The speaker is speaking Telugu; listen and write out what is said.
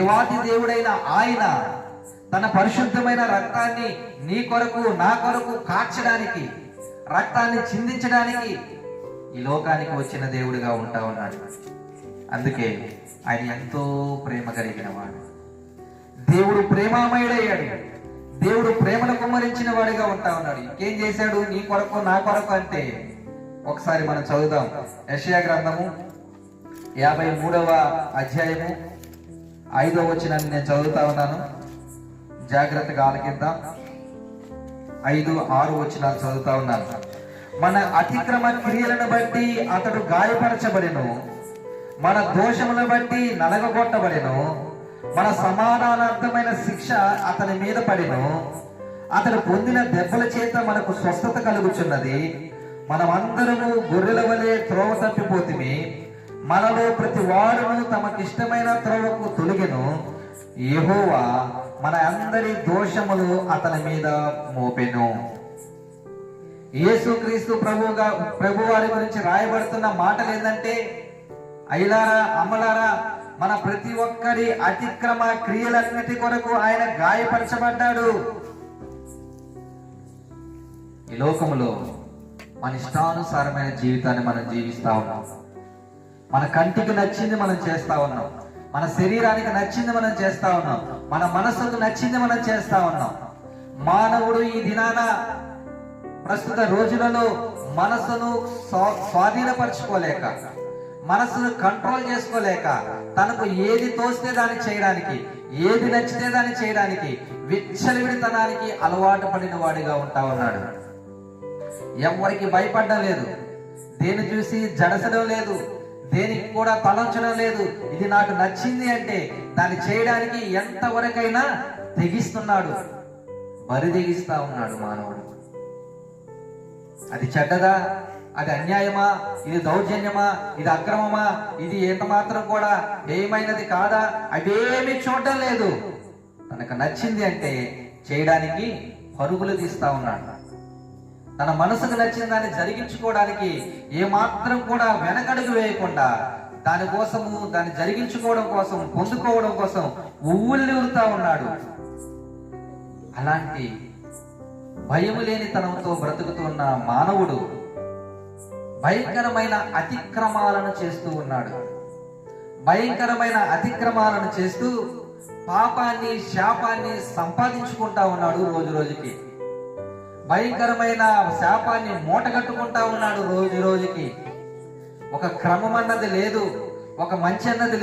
దేవాది దేవుడైన ఆయన తన పరిశుద్ధమైన రక్తాన్ని నీ కొరకు నా కొరకు కార్చడానికి, రక్తాన్ని చిందించడానికి ఈ లోకానికి వచ్చిన దేవుడిగా ఉంటా ఉన్నాడు. అందుకే ఆయన ఎంతో ప్రేమ కలిగిన వాడు. దేవుడు ప్రేమామయుడయ్యాడు. దేవుడు ప్రేమను కుమ్మరించిన వాడిగా ఉంటా ఉన్నాడు. ఇంకేం చేశాడు నీ కొరకు నా కొరకు అంటే, ఒకసారి మనం చదువుదాం. యెషయా గ్రంథము 53వ అధ్యాయము 5వ వచనాన్ని నేను చదువుతా ఉన్నాను, జాగ్రత్తగా ఆలకిద్దాం. 5, 6 వచనాలు చదువుతా ఉన్నాను. మన అతిక్రమ క్రియలను బట్టి అతడు గాయపరచబడెను, మన దోషములను బట్టి నలగగొట్టబడెను, మన సమాధానార్థమైన శిక్ష అతని మీద పడెను, అతడు పొందిన దెబ్బల చేత మనకు స్వస్థత కలుగుచున్నది. మనమందరము గొర్రెల వలె త్రోవ తప్పిపోతిమి, మనలో ప్రతి వాడును తమకిష్టమైన త్రోవకు తొలగెను, యెహోవా మన అందరి దోషములు అతని మీద మోపెను. యేసుక్రీస్తు ప్రభు వారి గురించి రాయబడుతున్న మాటలు ఏంటంటే, అయ్యలారా అమ్మలారా, మన ప్రతి ఒక్కరి అతిక్రమ క్రియలన్నిటి కొరకు ఆయన గాయపరచబడ్డాడు. ఈ లోకములో మన ఇష్టానుసారమైన జీవితాన్ని మనం జీవిస్తా ఉన్నాం. మన కంటికి నచ్చింది మనం చేస్తా ఉన్నాం, మన శరీరానికి నచ్చింది మనం చేస్తా ఉన్నాం, మన మనసుకు నచ్చింది మనం చేస్తా ఉన్నాం. మానవుడు ఈ దినాన ప్రస్తుత రోజులలో మనసును స్వాధీనపరచుకోలేక, మనసును కంట్రోల్ చేసుకోలేక, తనకు ఏది తోస్తే దాన్ని చేయడానికి, ఏది నచ్చితే దాన్ని చేయడానికి, విచ్చలవిడితనానికి అలవాటు పడిన వాడిగా ఉంటా ఉన్నాడు. ఎవరికి భయపడడం లేదు, దేని చూసి జడసడం లేదు, దేనికి కూడా తలంచడం లేదు. ఇది నాకు నచ్చింది అంటే దాన్ని చేయడానికి ఎంతవరకైనా తెగిస్తున్నాడు, బరి తెగిస్తా ఉన్నాడు మానవుడు. అది చెడ్డదా, అది అన్యాయమా, ఇది దౌర్జన్యమా, ఇది అక్రమమా, ఇది ఎంత మాత్రం కూడా ఏమైనది కాదా, అవేమీ చూడడం లేదు. తనకు నచ్చింది అంటే చేయడానికి పరుగులు తీస్తా ఉన్నాడు. తన మనసుకు నచ్చిన దాన్ని జరిగించుకోవడానికి ఏమాత్రం కూడా వెనకడుగు వేయకుండా దానికోసము, దాన్ని జరిగించుకోవడం కోసం, పొందుకోవడం కోసం ఉవ్వుల్లిరుతా ఉన్నాడు. అలాంటి భయము లేని తనంతో బ్రతుకుతున్న మానవుడు భయంకరమైన అతిక్రమాలను చేస్తూ ఉన్నాడు. భయంకరమైన అతిక్రమాలను చేస్తూ పాపాన్ని, శాపాన్ని సంపాదించుకుంటా ఉన్నాడు. రోజు రోజుకి భయంకరమైన శాపాన్ని మూటగట్టుకుంటా ఉన్నాడు. రోజు రోజుకి ఒక క్రమం అన్నది లేదు, ఒక మంచి అన్నది లేదు.